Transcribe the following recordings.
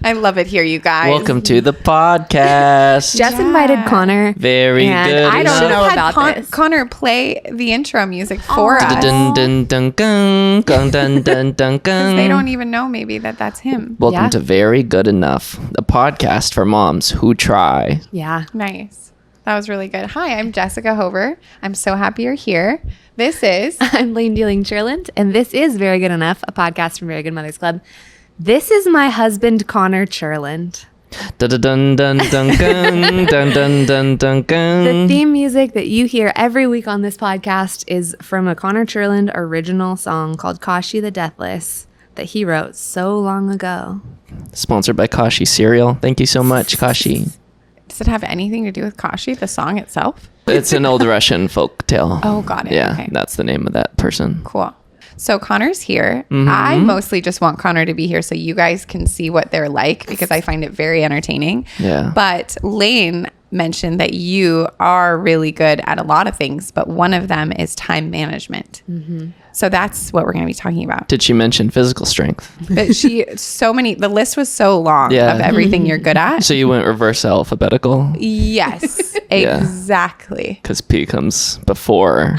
I love it here, you guys. Welcome to the podcast. Jess invited Connor. Very good. I don't know about this. Connor play the intro music for us. Dun, dun, dun, dun, dun, dun, dun, dun, dun. They don't even know maybe that's him. Welcome to Very Good Enough, the podcast for moms who try. Yeah. Nice. That was really good. Hi, I'm Jessica Hover. I'm so happy you're here. This is... I'm Layne Cherland, and this is Very Good Enough, a podcast from Very Good Mothers Club. This is my husband, Connor Cherland. Dun, dun, dun, dun, dun, dun, dun, dun, dun, dun. The theme music that you hear every week on this podcast is from a Connor Cherland original song called Kashi the Deathless that he wrote so long ago. Sponsored by Kashi Cereal. Thank you so much, Kashi. Does it have anything to do with Kashi, the song itself? It's an old Russian folk tale. Oh, got it. Yeah, Okay. that's the name of that person. Cool. So Connor's here. Mm-hmm. I mostly just want Connor to be here so you guys can see what they're like because I find it very entertaining. Yeah. But Layne mentioned that you are really good at a lot of things, but one of them is time management. Mm-hmm. So that's what we're going to be talking about. Did she mention physical strength? But the list was so long of everything you're good at. So you went reverse alphabetical? Yes, Yeah. exactly. Because P comes before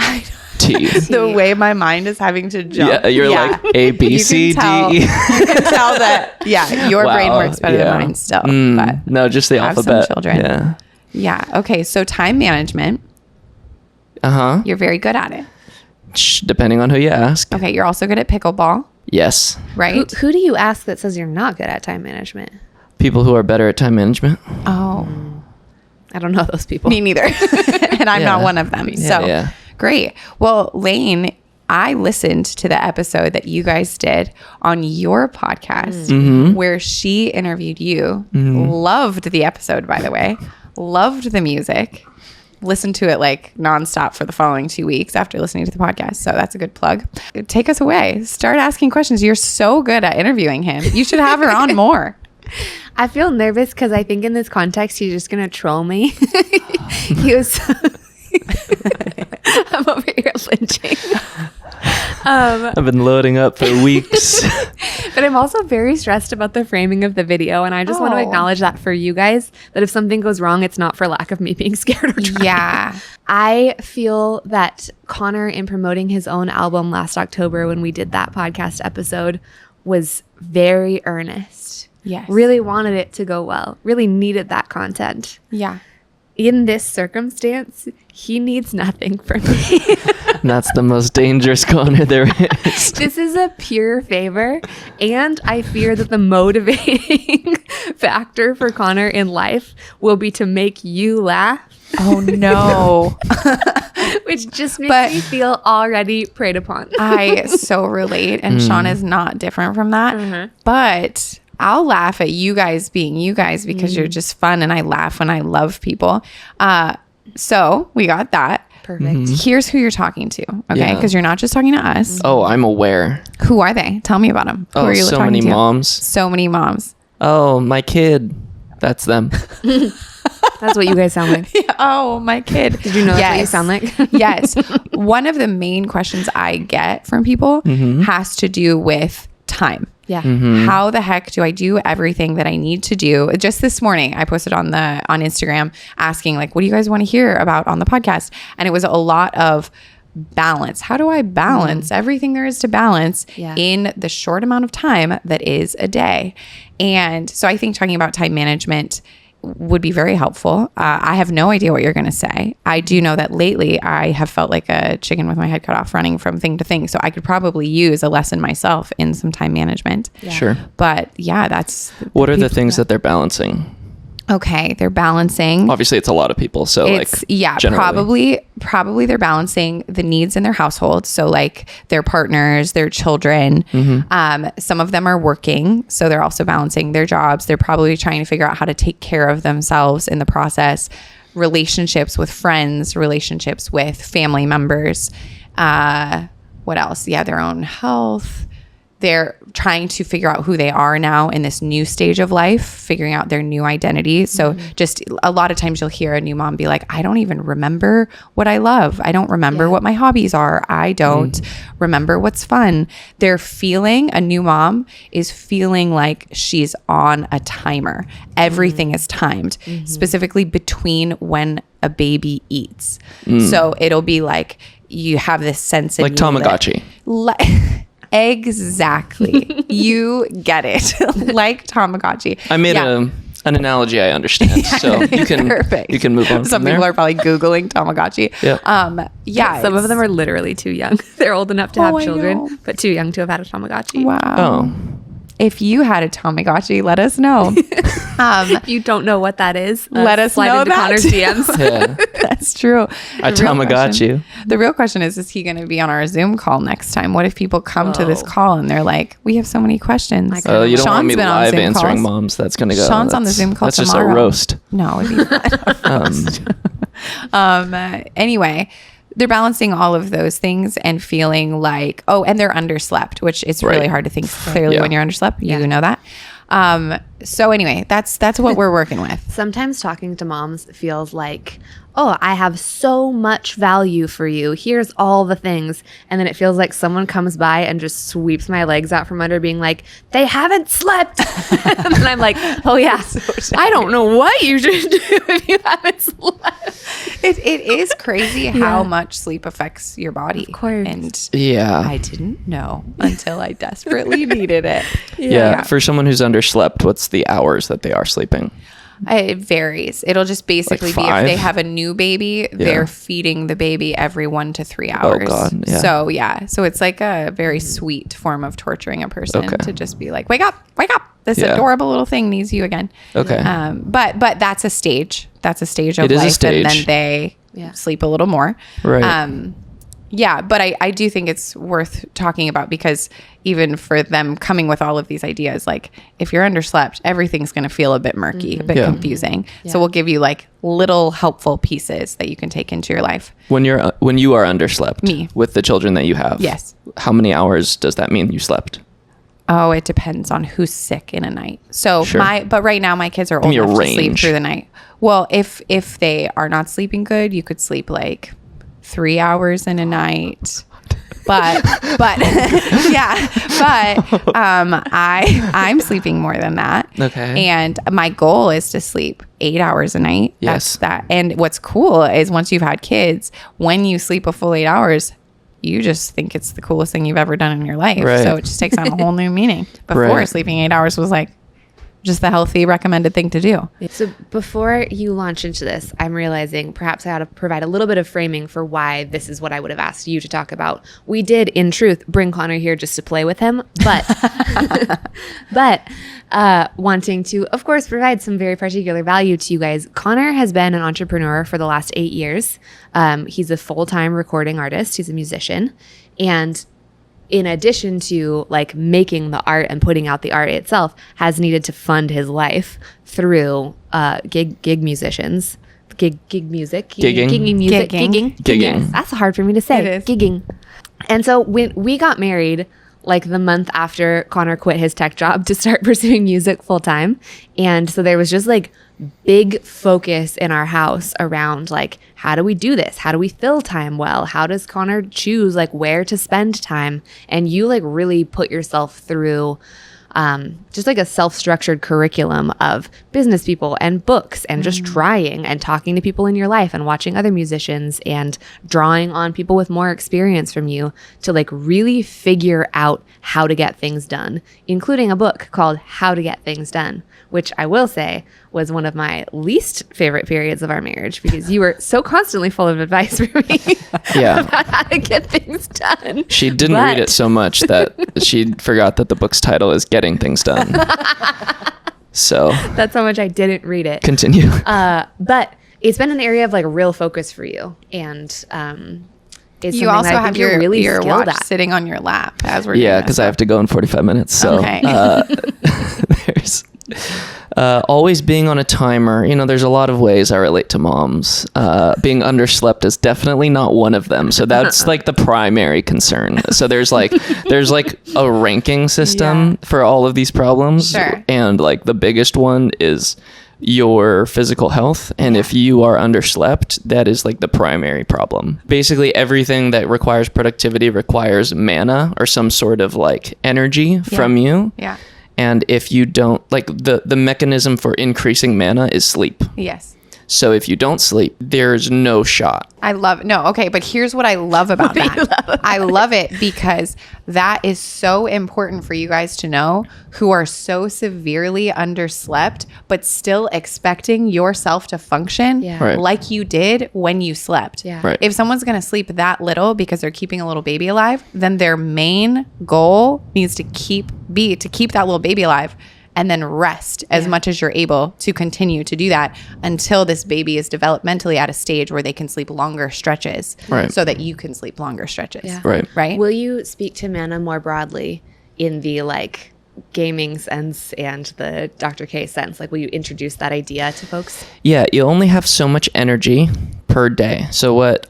T. The way my mind is having to jump. Yeah, you're like A, B, You C, D, can tell- E. You can tell that, your brain Wow, works better yeah. than mine still. But No, just the I have alphabet. some children. Yeah. Yeah. Okay. So time management, Uh-huh. you're very good at it. Depending on who you ask. Okay. You're also good at pickleball, Yes. right? Who do you ask that says you're not good at time management? People who are better at time management. Oh, I don't know those people. me neither. And I'm not Yeah. one of them. So Yeah. great. Well, Layne, I listened to the episode that you guys did on your podcast Mm-hmm. where she interviewed you. Loved the episode, by the way. Loved the music. Listened to it like nonstop for the following 2 weeks after listening to the podcast. So that's a good plug. Take us away. Start asking questions. You're so good at interviewing him. You should have her on more. I feel nervous because I think in this context, he's just going to troll me. He was... I'm over here flinching. I've been loading up for weeks. But I'm also very stressed about the framing of the video. And I just want to Oh. acknowledge that for you guys, that if something goes wrong, it's not for lack of me being scared or trying. Yeah. I feel that Connor, in promoting his own album last October when we did that podcast episode, was very earnest. Yes. Really wanted it to go well. Really needed that content. Yeah. In this circumstance, he needs nothing from me. And that's the most dangerous Connor there is. This is a pure favor. And I fear that the motivating factor for Connor in life will be to make you laugh. Oh, no. Which just makes me feel already preyed upon. I so relate. And Sean is not different from that. But I'll laugh at you guys being you guys because you're just fun. And I laugh when I love people. So we got that. Perfect. Here's who you're talking to. Okay. Yeah. Because you're not just talking to us. Oh, I'm aware. Who are they? Tell me about them. Who Oh, are you so talking many to? moms. So many moms. Oh, my kid. That's them. That's what you guys sound like. Oh, my kid. Did you know that's what you sound like? Yes. One of the main questions I get from people has to do with time. Yeah. How the heck do I do everything that I need to do? Just this morning, I posted on Instagram asking like, what do you guys want to hear about on the podcast? And it was a lot of balance. How do I balance everything there is to balance in the short amount of time that is a day? And so I think talking about time management would be very helpful. I have no idea what you're going to say. I do know that lately I have felt like a chicken with my head cut off running from thing to thing. So I could probably use a lesson myself in some time management. Yeah. Sure. But yeah, that's... What are the things that they're balancing? Okay, they're balancing. Obviously, it's a lot of people. So It's generally. probably they're balancing the needs in their household. So like their partners, their children. Some of them are working, so they're also balancing their jobs. They're probably trying to figure out how to take care of themselves in the process. Relationships with friends, relationships with family members. What else? Yeah, their own health. they're trying to figure out who they are now in this new stage of life, figuring out their new identity. So just a lot of times you'll hear a new mom be like, I don't even remember what I love. I don't remember what my hobbies are. I don't remember what's fun. A new mom is feeling like she's on a timer. Everything is timed, specifically between when a baby eats. So it'll be like you have this sense of Like Tamagotchi. Exactly. You get it. Like Tamagotchi. I made an analogy I understand. So you can perfect. You can move on. Some from people there. are probably Googling Tamagotchi. Yeah. Some of them are literally too young. They're old enough to have I children, know. but too young to have had a Tamagotchi. Wow. Oh. If you had a Tamagotchi, let us know. If you don't know what that is, Let us slide know into that. Connor's DMs. Yeah. That's true. I Tamagotchi. The real question is he going to be on our Zoom call next time? What if people come to this Whoa. call and they're like, we have so many questions? Oh, You don't want Sean's me been on live Zoom answering calls. moms. That's going to go. Sean's on the Zoom call That's tomorrow. just a roast. No, it'd be not a roast. Anyway, they're balancing all of those things and feeling like, and they're underslept, which is really Right. hard to think clearly Yeah. when you're underslept. You know that. So anyway, that's what we're working with. Sometimes talking to moms feels like, oh, I have so much value for you. Here's all the things. And then it feels like someone comes by and just sweeps my legs out from under, being like, they haven't slept. And then I'm like, oh, yeah, I don't know what you should do if you haven't slept. It is crazy how much sleep affects your body. Of course. And Yeah. I didn't know until I desperately needed it. Yeah. For someone who's underslept, what's the hours that they are sleeping? It varies. It'll just basically be if 5? they have a new baby, they're feeding the baby every 1 to 3 hours. Oh, God. Yeah. So it's like a very sweet form of torturing a person Okay. to just be like, wake up. This Yeah. adorable little thing needs you again. Okay. But that's a stage. That's a stage of It is a life. stage. And then they sleep a little more. Right. Yeah, but I do think it's worth talking about because even for them coming with all of these ideas, like if you're underslept, everything's going to feel a bit murky, a bit confusing. So we'll give you like little helpful pieces that you can take into your life. When you are underslept, Me. with the children that you have, Yes. how many hours does that mean you slept? Oh, it depends on who's sick in a night. So Sure. but right now my kids are old me a enough to sleep range. through the night. Well, if they are not sleeping good, you could sleep like 3 hours in a night. But I'm sleeping more than that. Okay. And my goal is to sleep 8 hours a night. Yes. That's that. And what's cool is once you've had kids, when you sleep a full 8 hours, you just think it's the coolest thing you've ever done in your life. Right. So it just takes on a whole new meaning. Before, Right. sleeping 8 hours was like just the healthy recommended thing to do. So before you launch into this, I'm realizing perhaps I ought to provide a little bit of framing for why this is what I would have asked you to talk about. We did, in truth, bring Connor here just to play with him, but wanting to, of course, provide some very particular value to you guys. Connor has been an entrepreneur for the last 8 years. He's a full-time recording artist. He's a musician. And in addition to like making the art and putting out the art itself, has needed to fund his life through gig musicians, gig music, Gigging. gigging music, Gigging. Gigging. Yes, that's hard for me to say. It is. Gigging. And so when we got married, like the month after Connor quit his tech job to start pursuing music full time, and so there was just like big focus in our house around like, how do we do this? How do we fill time well? How does Connor choose like where to spend time? And you like really put yourself through just like a self-structured curriculum of business people and books and just trying and talking to people in your life and watching other musicians and drawing on people with more experience from you to like really figure out how to get things done, including a book called How to Get Things Done, which I will say was one of my least favorite periods of our marriage because you were so constantly full of advice for me Yeah. about how to get things done. She didn't read it so much that she forgot that the book's title is Getting Things Done. So That's how much I didn't read it. continue. But it's been an area of like real focus for you, and it's You something also that I have think you're really your skilled watch at. sitting on your lap as we're Yeah, doing because this. I have to go in 45 minutes. So Okay. there's Always being on a timer. You know, there's a lot of ways I relate to moms. Being underslept is definitely not one of them. So that's like the primary concern. So there's like a ranking system for all of these problems. Sure. And like the biggest one is your physical health. And if you are underslept, that is like the primary problem. Basically everything that requires productivity requires mana or some sort of like energy from you. Yeah. And if you don't, like the mechanism for increasing mana is sleep. Yes. So if you don't sleep, there's no shot. But here's what I love about that. I love it because that is so important for you guys to know who are so severely underslept, but still expecting yourself to function Right. like you did when you slept. Yeah. Right. If someone's going to sleep that little because they're keeping a little baby alive, then their main goal needs to keep that little baby alive. And then rest as much as you're able to continue to do that until this baby is developmentally at a stage where they can sleep longer stretches, Right. so that you can sleep longer stretches. Yeah. Right. Right. Will you speak to mana more broadly in the like gaming sense and the Dr. K sense? Like, will you introduce that idea to folks? Yeah, you only have so much energy per day. So what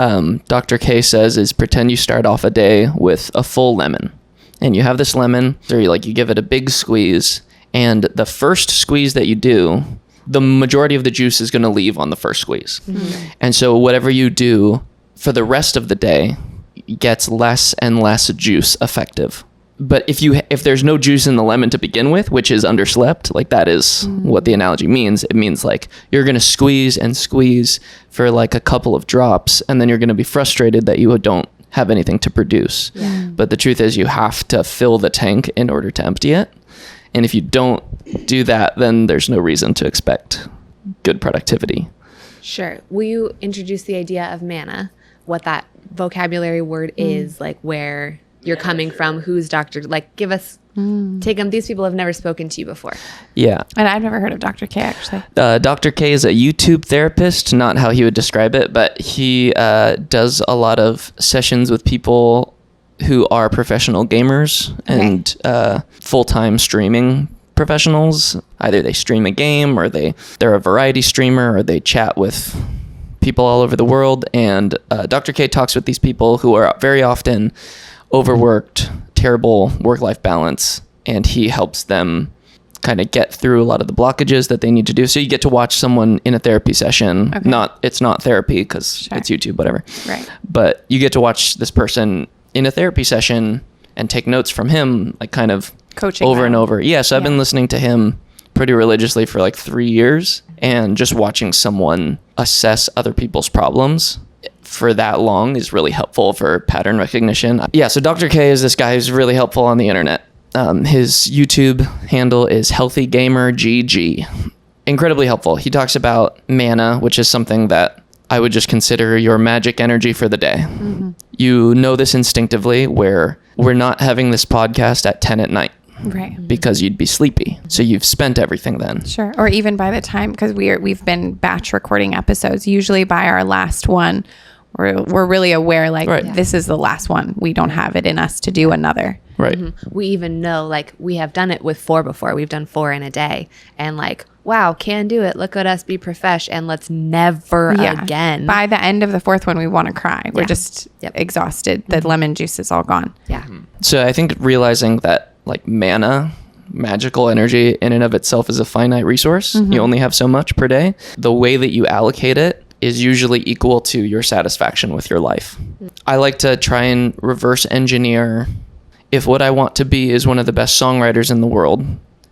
Dr. K says is pretend you start off a day with a full lemon. And you have this lemon, or you give it a big squeeze. And the first squeeze that you do, the majority of the juice is going to leave on the first squeeze. Mm-hmm. And so whatever you do for the rest of the day gets less and less juice effective. But if there's no juice in the lemon to begin with, which is underslept, like that is what the analogy means. It means like you're going to squeeze and squeeze for like a couple of drops, and then you're going to be frustrated that you don't have anything to produce. Yeah. But the truth is you have to fill the tank in order to empty it. And if you don't do that, then there's no reason to expect good productivity. Sure. Will you introduce the idea of mana, what that vocabulary word is, like where you're coming from, who's Dr. Like, give us, take them. These people have never spoken to you before. Yeah. And I've never heard of Dr. K, actually. Dr. K is a YouTube therapist, not how he would describe it, but he does a lot of sessions with people who are professional gamers and full-time streaming professionals. Either they stream a game, or they're a variety streamer, or they chat with people all over the world. And Dr. K talks with these people who are very often overworked, terrible work-life balance, and he helps them kind of get through a lot of the blockages that they need to do. So you get to watch someone in a therapy session. It's not therapy because it's YouTube, whatever. Right. But you get to watch this person in a therapy session and take notes from him, like kind of Coaching over them. and over. Yeah. So I've been listening to him pretty religiously for like 3 years, and just watching someone assess other people's problems for that long is really helpful for pattern recognition. Yeah. So Dr. K is this guy who's really helpful on the internet. His YouTube handle is HealthyGamerGG. Incredibly helpful. He talks about mana, which is something that I would just consider your magic energy for the day. Mm-hmm. You know this instinctively, where we're not having this podcast at 10 at night. Right. Because you'd be sleepy. So you've spent everything then. Sure. Or even by the time, because we've been batch recording episodes, usually by our last one, we're really aware, like, this is the last one. We don't have it in us to do another. Right. Mm-hmm. We even know, like, we have done it with 4 before. We've done 4 in a day. And like, wow, can do it. Look at us be profesh, and let's never again. By the end of the 4th one, we want to cry. We're just exhausted. The lemon juice is all gone. Yeah. So I think realizing that, like, mana, magical energy in and of itself, is a finite resource. You only have so much per day. The way that you allocate it is usually equal to your satisfaction with your life. I like to try and reverse engineer. If what I want to be is one of the best songwriters in the world,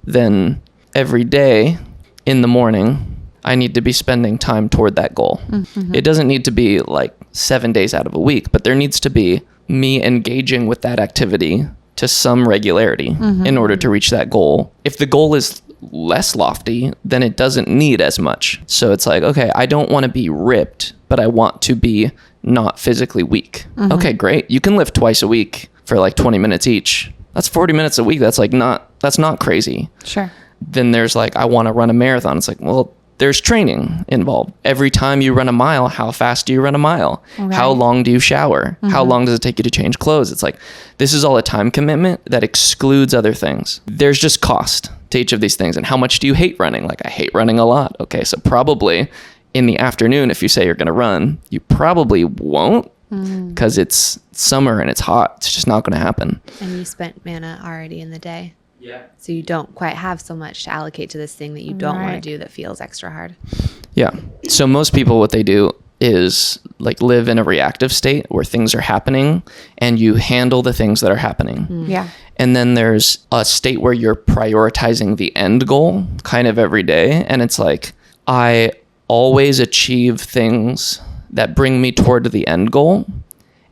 then every day in the morning, I need to be spending time toward that goal. Mm-hmm. It doesn't need to be like 7 days out of a week, but there needs to be me engaging with that activity to some regularity in order to reach that goal. If the goal is less lofty, then it doesn't need as much. So it's like, okay, I don't want to be ripped, but I want to be not physically weak. Okay, great. You can lift twice a week for like 20 minutes each. That's 40 minutes a week. That's not crazy. Sure. Then there's like, I want to run a marathon. It's like, well, there's training involved. Every time you run a mile, how fast do you run a mile? Okay. How long do you shower? How long does it take you to change clothes? It's like, this is all a time commitment that excludes other things. There's just cost to each of these things. And how much do you hate running? Like, I hate running a lot. Okay, so probably in the afternoon, if you say you're going to run, you probably won't because it's summer and it's hot. It's just not going to happen. And you spent mana already in the day. Yeah. So you don't quite have so much to allocate to this thing that you don't want to do that feels extra hard. Yeah. So most people, what they do is like live in a reactive state where things are happening and you handle the things that are happening. Yeah. And then there's a state where you're prioritizing the end goal kind of every day. And it's like, I always achieve things that bring me toward the end goal,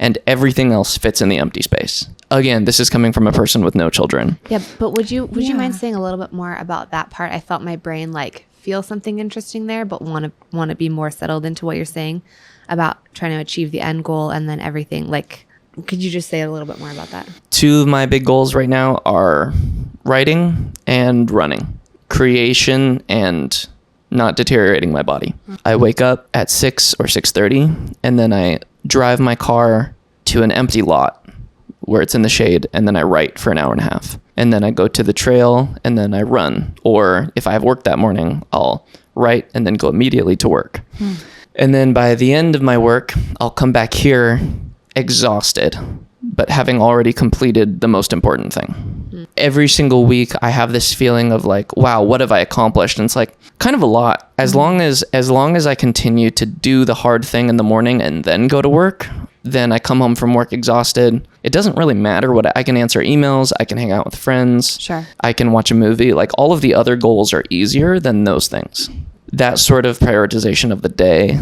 and everything else fits in the empty space. Again, this is coming from a person with no children. Yeah, but would you mind saying a little bit more about that part? I felt my brain like feel something interesting there, but want to be more settled into what you're saying about trying to achieve the end goal and then everything. Like, could you just say a little bit more about that? 2 of my big goals right now are writing and running, creation and not deteriorating my body. I wake up at 6 or 6:30 and then I drive my car to an empty lot where it's in the shade, and then I write for an hour and a half. And then I go to the trail and then I run. Or if I have work that morning, I'll write and then go immediately to work. And then by the end of my work, I'll come back here exhausted, but having already completed the most important thing. Every single week I have this feeling of like, wow, what have I accomplished? And it's like kind of a lot. As long as I continue to do the hard thing in the morning and then go to work, then I come home from work exhausted. It doesn't really matter what I can answer emails. I can hang out with friends. Sure. I can watch a movie. Like, all of the other goals are easier than those things. That sort of prioritization of the day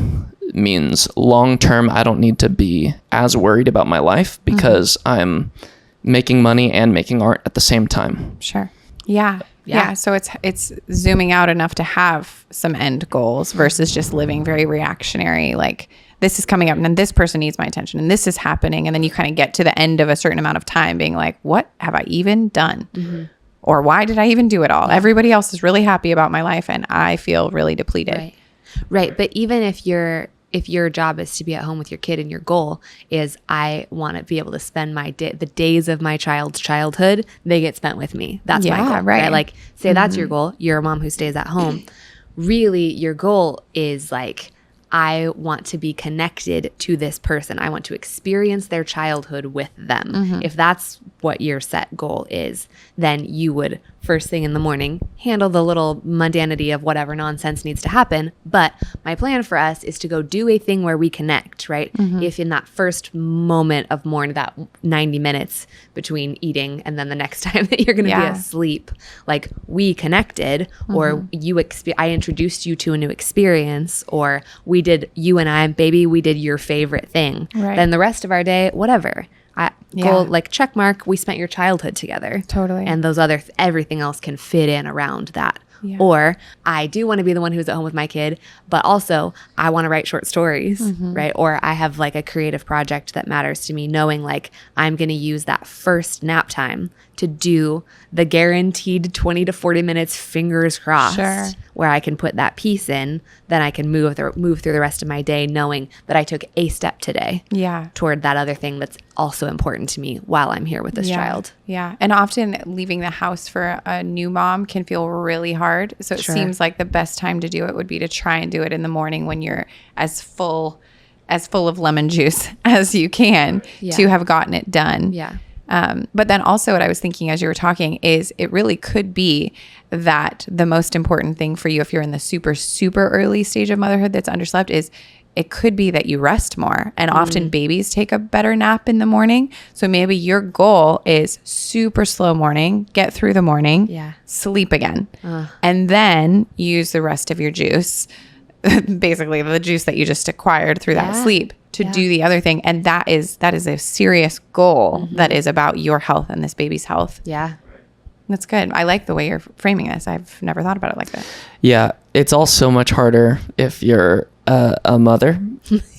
means long term, I don't need to be as worried about my life because I'm making money and making art at the same time. Sure. Yeah. Yeah. So it's zooming out enough to have some end goals versus just living very reactionary. Like, this is coming up and then this person needs my attention and this is happening. And then you kind of get to the end of a certain amount of time being like, what have I even done? Or why did I even do it all? Everybody else is really happy about my life and I feel really depleted. Right. But even if your job is to be at home with your kid and your goal is I want to be able to spend the days of my child's childhood, they get spent with me. That's my goal. Right. Like, say that's your goal. You're a mom who stays at home. Really, your goal is like, I want to be connected to this person. I want to experience their childhood with them. If that's what your set goal is, then you would, first thing in the morning, handle the little mundanity of whatever nonsense needs to happen. But my plan for us is to go do a thing where we connect, right? If in that first moment of morning, that 90 minutes between eating and then the next time that you're going to be asleep, like, we connected, or I introduced you to a new experience, or we did your favorite thing. Right. Then the rest of our day, whatever. Goal, like, check mark, we spent your childhood together. Totally. And those everything else can fit in around that. Yeah. Or I do want to be the one who's at home with my kid, but also I want to write short stories, right? Or I have like a creative project that matters to me, knowing like I'm going to use that first nap time to do the guaranteed 20 to 40 minutes, fingers crossed, where I can put that piece in. Then I can move through the rest of my day knowing that I took a step today toward that other thing that's also important to me while I'm here with this child. Yeah. And often leaving the house for a new mom can feel really hard. So it seems like the best time to do it would be to try and do it in the morning when you're as full of lemon juice as you can to have gotten it done. Yeah. But then also what I was thinking as you were talking is it really could be that the most important thing for you if you're in the super, super early stage of motherhood that's underslept is it could be that you rest more. And often babies take a better nap in the morning. So maybe your goal is super slow morning, get through the morning, sleep again, and then use the rest of your juice, basically the juice that you just acquired through that sleep, to do the other thing. And that is a serious goal that is about your health and this baby's health. Yeah. That's good. I like the way you're framing this. I've never thought about it like that. Yeah. It's all so much harder if you're a mother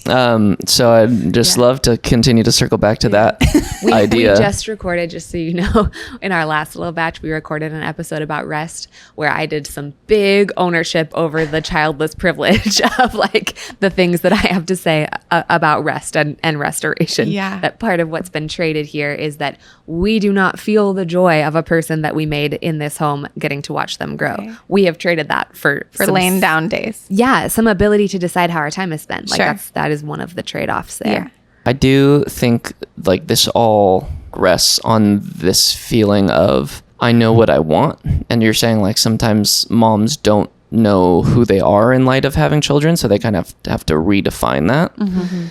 So I'd just love to continue to circle back to that idea. We just recorded, just so you know, in our last little batch, we recorded an episode about rest where I did some big ownership over the childless privilege of like the things that I have to say about rest and restoration. Yeah. That part of what's been traded here is that we do not feel the joy of a person that we made in this home getting to watch them grow. Okay. We have traded that for some laying down days. Yeah, some ability to decide how our time is spent. Like Sure. that is one of the trade-offs there. Yeah. I do think like this all rests on this feeling of I know what I want. And you're saying like sometimes moms don't know who they are in light of having children, so they kind of have to redefine that. Mm-hmm.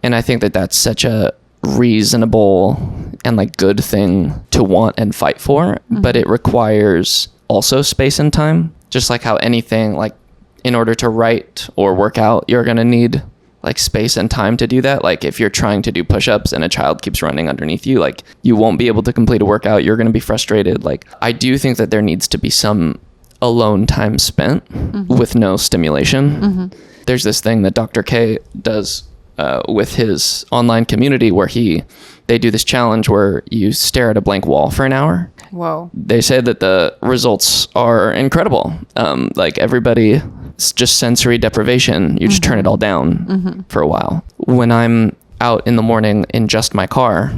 And I think that that's such a reasonable and like good thing to want and fight for, but it requires also space and time. Just like how anything, like in order to write or work out, you're going to need like space and time to do that. Like if you're trying to do push-ups and a child keeps running underneath you, like you won't be able to complete a workout. You're going to be frustrated. Like I do think that there needs to be some alone time spent with no stimulation. There's this thing that Dr. K does with his online community where they do this challenge where you stare at a blank wall for an hour. Whoa. They say that the results are incredible. Like everybody, it's just sensory deprivation. You just turn it all down for a while. When I'm out in the morning in just my car,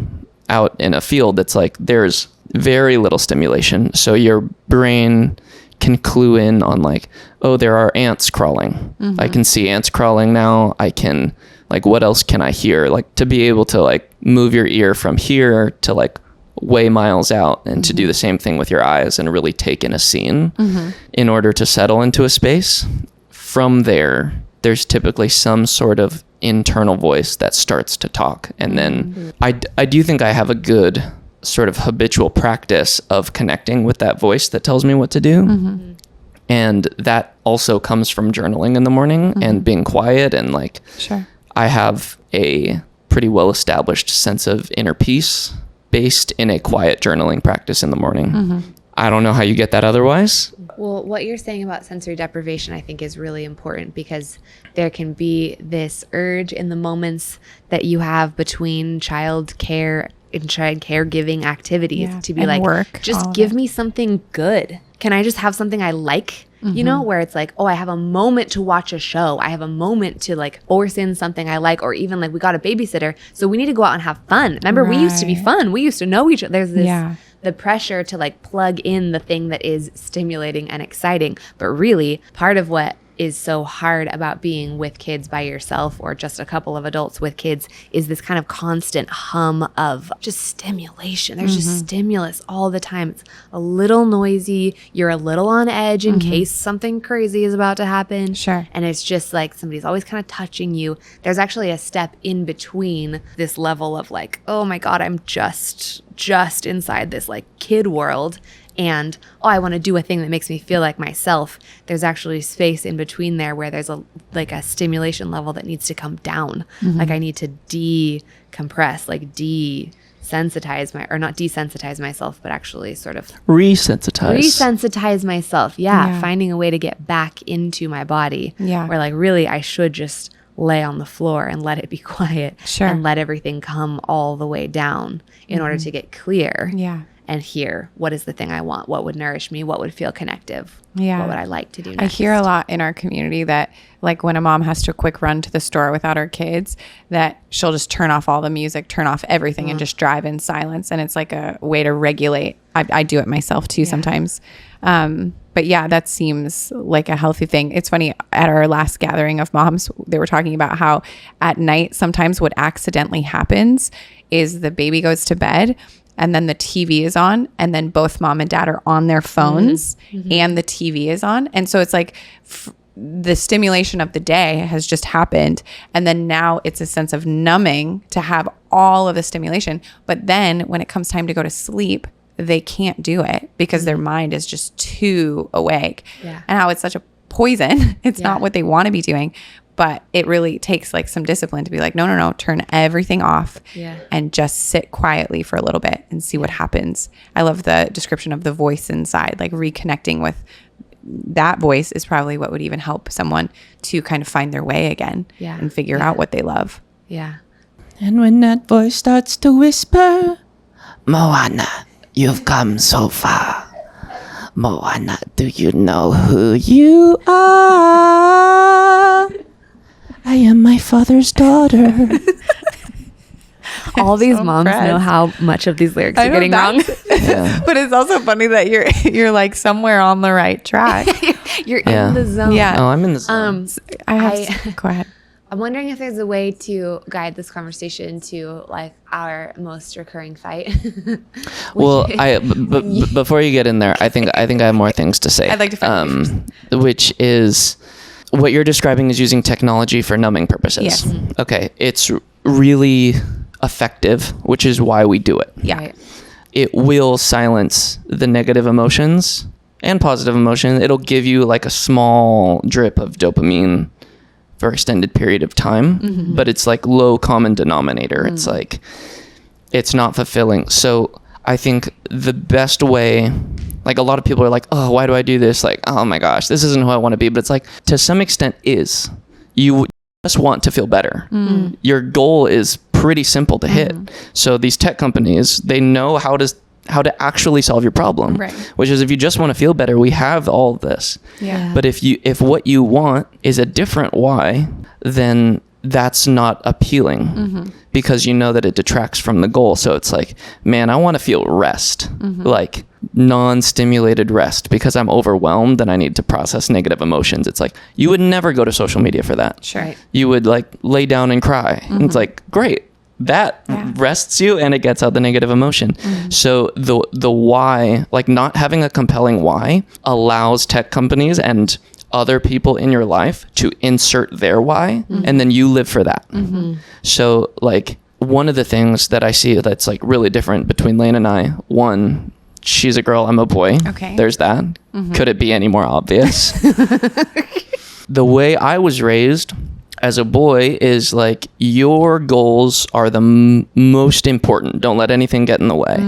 out in a field, it's like there's very little stimulation. So your brain can clue in on like, oh, there are ants crawling. I can see ants crawling now. I can, like, what else can I hear? Like to be able to like move your ear from here to like way miles out and to do the same thing with your eyes and really take in a scene in order to settle into a space. From there, there's typically some sort of internal voice that starts to talk. And then I do think I have a good sort of habitual practice of connecting with that voice that tells me what to do. And that also comes from journaling in the morning and being quiet. And like, Sure. I have a pretty well-established sense of inner peace based in a quiet journaling practice in the morning. I don't know how you get that otherwise. Well, what you're saying about sensory deprivation, I think, is really important because there can be this urge in the moments that you have between child care and child caregiving activities to be and like, work, just give me something good. Can I just have something I like? You know, where it's like, oh, I have a moment to watch a show. I have a moment to like force in something I like, or even like we got a babysitter, so we need to go out and have fun. Remember, we used to be fun. We used to know each other. There's this the pressure to like plug in the thing that is stimulating and exciting. But really, part of what is so hard about being with kids by yourself or just a couple of adults with kids is this kind of constant hum of just stimulation. There's just stimulus all the time. It's a little noisy. You're a little on edge in case something crazy is about to happen. Sure. And it's just like somebody's always kind of touching you. There's actually a step in between this level of like, oh my God, I'm just inside this like kid world. And, oh, I want to do a thing that makes me feel like myself. There's actually space in between there where there's a stimulation level that needs to come down. Like I need to decompress, like desensitize not desensitize myself, but actually sort of resensitize myself. Yeah. Finding a way to get back into my body. Yeah. Where like really I should just lay on the floor and let it be quiet. Sure. And let everything come all the way down in order to get clear. Yeah. And hear what is the thing I want, what would nourish me, what would feel connective, Yeah. what would I like to do next. I hear a lot in our community that like when a mom has to quick run to the store without her kids, that she'll just turn off all the music, turn off everything and just drive in silence. And it's like a way to regulate. I do it myself too sometimes. But yeah, that seems like a healthy thing. It's funny, at our last gathering of moms, they were talking about how at night, sometimes what accidentally happens is the baby goes to bed and then the TV is on, and then both mom and dad are on their phones and the TV is on. And so it's like the stimulation of the day has just happened. And then now it's a sense of numbing to have all of the stimulation. But then when it comes time to go to sleep, they can't do it because their mind is just too awake. Yeah. And how it's such a poison. It's not what they want to be doing. But it really takes like some discipline to be like, no, turn everything off and just sit quietly for a little bit and see what happens. I love the description of the voice inside, like reconnecting with that voice is probably what would even help someone to kind of find their way again and figure out what they love. Yeah. And when that voice starts to whisper, Moana, you've come so far. Moana, do you know who you are? I am my father's daughter. All these moms know how much of these lyrics are getting wrong. Yeah. But it's also funny that you're like somewhere on the right track. You're in the zone. Yeah. Oh, I'm in the zone. Go ahead. I'm wondering if there's a way to guide this conversation to like our most recurring fight. Well, before you get in there, I think I have more things to say. I'd like to find which is what you're describing is using technology for numbing purposes. Yes. Okay, it's really effective, which is why we do it. Yeah. Right. It will silence the negative emotions and positive emotion. It'll give you like a small drip of dopamine for an extended period of time, but it's like low common denominator. It's like, it's not fulfilling. So I think the best way, like a lot of people are like, oh, why do I do this? Like, oh my gosh, this isn't who I want to be. But it's like, to some extent you just want to feel better. Your goal is pretty simple to hit. So these tech companies, they know how to actually solve your problem, Right. which is if you just want to feel better, we have all of this. Yeah. But if what you want is a different why, then that's not appealing because you know that it detracts from the goal. So it's like, man, I want to feel rest, like non-stimulated rest, because I'm overwhelmed and I need to process negative emotions. It's like, you would never go to social media for that. Sure. Right. You would like lay down and cry. And it's like, great. That rests you and it gets out the negative emotion. So the why, like not having a compelling why, allows tech companies and other people in your life to insert their why, and then you live for that. So like one of the things that I see that's like really different between Layne and I, one, she's a girl, I'm a boy. Okay. There's that. Could it be any more obvious? The way I was raised as a boy is like, your goals are the most important. Don't let anything get in the way.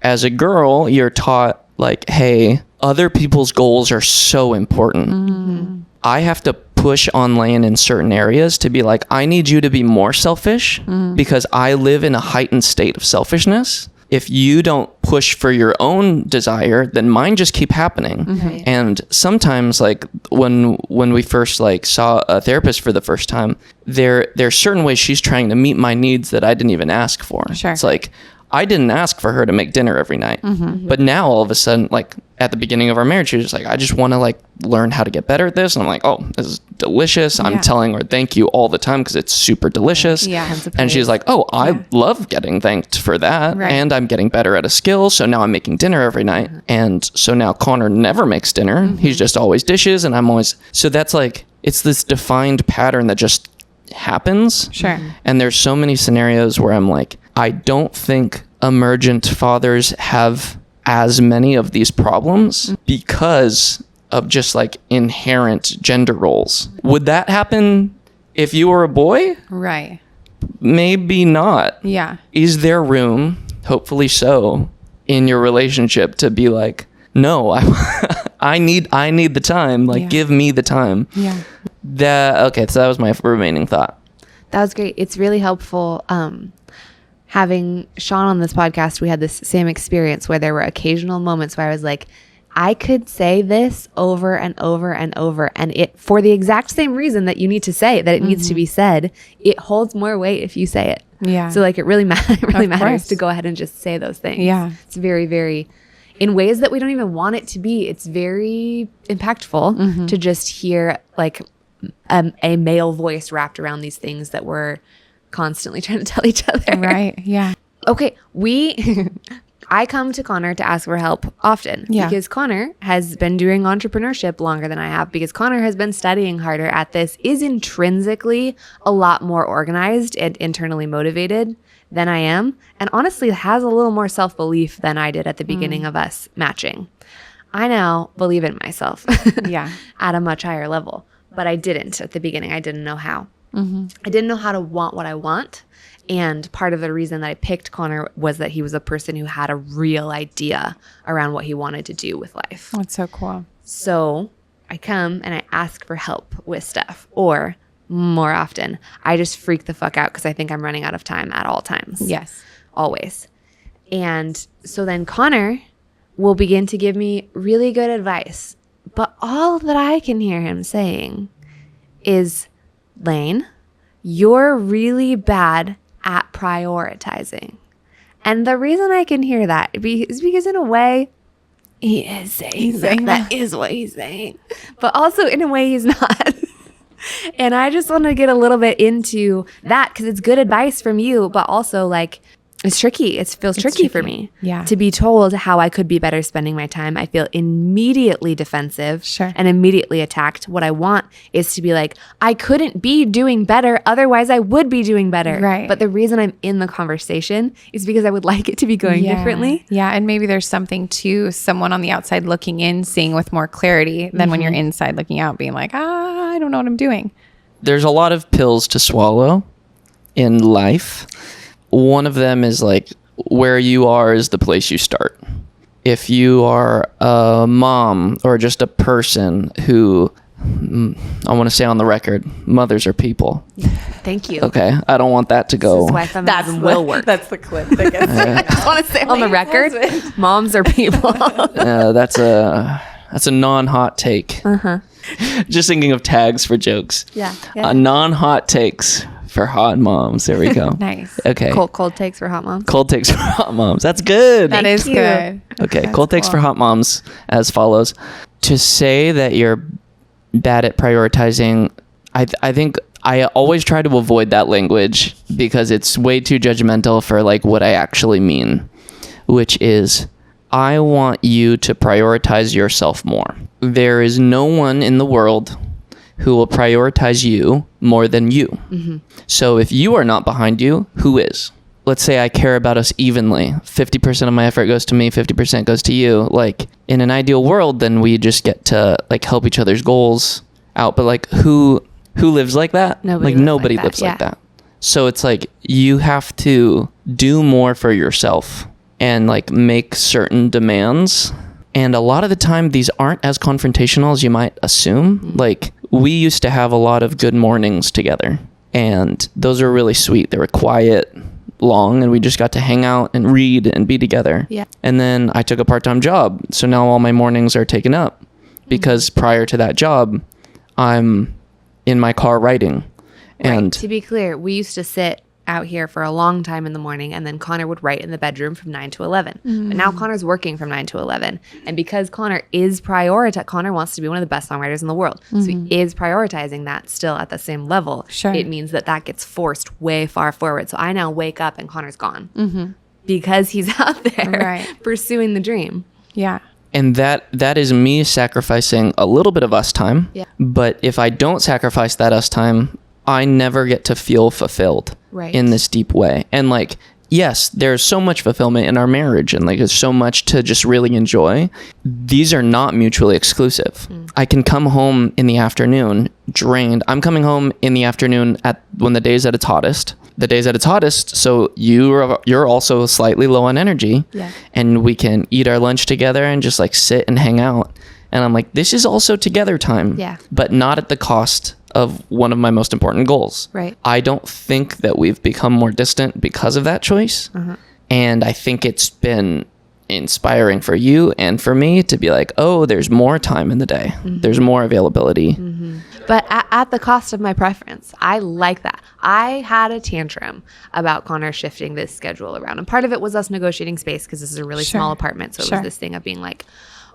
As a girl, you're taught like, hey, other people's goals are so important. I have to push on Layne in certain areas to be like, I need you to be more selfish because I live in a heightened state of selfishness. If you don't push for your own desire, then mine just keep happening. And sometimes like when we first like saw a therapist for the first time, there's certain ways she's trying to meet my needs that I didn't even ask for. Sure. It's like, I didn't ask for her to make dinner every night. But now all of a sudden, like at the beginning of our marriage, she was just like, I just want to like learn how to get better at this. And I'm like, oh, this is delicious. I'm telling her thank you all the time because it's super delicious. Yeah. And she's like, oh, I love getting thanked for that. Right. And I'm getting better at a skill. So now I'm making dinner every night. And so now Conner never makes dinner. He's just always dishes. And I'm always, so that's like, it's this defined pattern that just happens. Sure. And there's so many scenarios where I'm like, I don't think emergent fathers have as many of these problems because of just like inherent gender roles. Would that happen if you were a boy? Right. Maybe not. Yeah. Is there room, hopefully so, in your relationship to be like, no, I need the time. Like, give me the time. Yeah. Okay, so that was my remaining thought. That was great. It's really helpful. Having Sean on this podcast, we had this same experience where there were occasional moments where I was like, I could say this over and over and over, and it, for the exact same reason that you need to say it, that it needs to be said, it holds more weight if you say it. Yeah. So like it really matters course. to go ahead and just say those things. Yeah. It's very, very, in ways that we don't even want it to be. It's very impactful to just hear like a male voice wrapped around these things that we're constantly trying to tell each other. Right. Yeah. Okay. I come to Conner to ask for help often because Conner has been doing entrepreneurship longer than I have, because Conner has been studying harder at this, is intrinsically a lot more organized and internally motivated than I am, and honestly has a little more self-belief than I did at the beginning of us matching. I now believe in myself at a much higher level, but I didn't at the beginning. I didn't know how. I didn't know how to want what I want. And part of the reason that I picked Conner was that he was a person who had a real idea around what he wanted to do with life. That's so cool. So I come and I ask for help with stuff, or more often, I just freak the fuck out because I think I'm running out of time at all times. Yes. Always. And so then Conner will begin to give me really good advice. But all that I can hear him saying is, Layne, you're really bad at prioritizing. And the reason I can hear that is because in a way, he is saying that. That is what he's saying. But also in a way, he's not. And I just want to get a little bit into that because it's good advice from you, but also like it's tricky. It feels tricky for me to be told how I could be better spending my time. I feel immediately defensive and immediately attacked. What I want is to be like, I couldn't be doing better. Otherwise, I would be doing better. Right. But the reason I'm in the conversation is because I would like it to be going differently. Yeah. And maybe there's something to someone on the outside looking in, seeing with more clarity than when you're inside looking out, being like, I don't know what I'm doing. There's a lot of pills to swallow in life. One of them is like where you are is the place you start. If you are a mom or just a person who, I want to say on the record, mothers are people. Thank you. Okay. I don't want that to go. This is why feminism will work. That's the clip that gets I just want to say on the record, moms are people. That's a non-hot take. Just thinking of tags for jokes. Yeah. Non-hot takes for hot moms. There we go. Nice. Okay. Cold takes for hot moms. Cold takes for hot moms. That's good. That is you. good. Okay. That's Cold takes for hot moms as follows. To say that you're bad at prioritizing, I think I always try to avoid that language because it's way too judgmental for like what I actually mean, which is I want you to prioritize yourself more. There is no one in the world who will prioritize you more than you. Mm-hmm. So if you are not behind you, who is? Let's say I care about us evenly. 50% of my effort goes to me, 50% goes to you. Like in an ideal world, then we just get to like help each other's goals out. But like who lives like that? Nobody lives like that. So it's like you have to do more for yourself and like make certain demands. And a lot of the time these aren't as confrontational as you might assume. Mm-hmm. Like we used to have a lot of good mornings together and those were really sweet. They were quiet, long, and we just got to hang out and read and be together. Yeah. And then I took a part-time job. So now all my mornings are taken up because prior to that job, I'm in my car writing. And to be clear, we used to sit out here for a long time in the morning and then Conner would write in the bedroom from 9 to 11. But now Conner's working from 9 to 11. And because Conner wants to be one of the best songwriters in the world. So he is prioritizing that still at the same level. Sure. It means that gets forced way far forward. So I now wake up and Conner's gone because he's out there pursuing the dream. Yeah. And that is me sacrificing a little bit of us time. Yeah. But if I don't sacrifice that us time, I never get to feel fulfilled in this deep way. And like, yes, there's so much fulfillment in our marriage and like there's so much to just really enjoy. These are not mutually exclusive. I can come home in the afternoon drained. I'm coming home in the afternoon when the day's at its hottest. The day's at its hottest, so you're also slightly low on energy. Yeah. And we can eat our lunch together and just like sit and hang out. And I'm like, this is also together time. Yeah. But not at the cost of one of my most important goals. Right. I don't think that we've become more distant because of that choice. And I think it's been inspiring for you and for me to be like, oh, there's more time in the day. There's more availability. But at the cost of my preference. I like that. I had a tantrum about Conner shifting this schedule around. And part of it was us negotiating space because this is a really small apartment. So it was this thing of being like,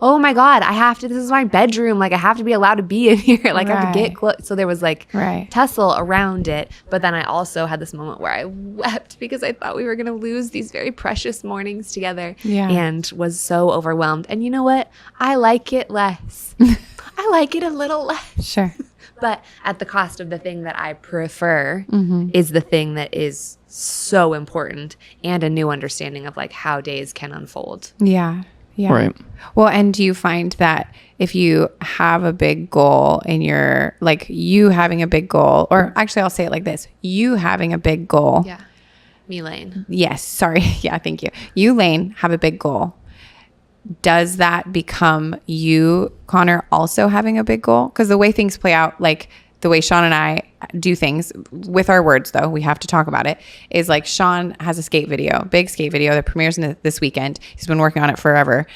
oh my God, this is my bedroom. Like I have to be allowed to be in here. Like I have to get close. So there was like tussle around it. But then I also had this moment where I wept because I thought we were going to lose these very precious mornings together and was so overwhelmed. And you know what? I like it less. I like it a little less. Sure. But at the cost of the thing that I prefer is the thing that is so important and a new understanding of like how days can unfold. Yeah. Yeah. Right. Well, and do you find that if you have a big goal in your, like you having a big goal, or actually I'll say it like this, you having a big goal. Yeah. Me, Layne. Yes. Sorry. Yeah. Thank you. You, Layne, have a big goal. does that become you, Conner, also having a big goal? Because the way things play out, like the way Sean and I do things with our words, though, we have to talk about it, is like Sean has a skate video, big skate video that premieres this weekend. He's been working on it forever.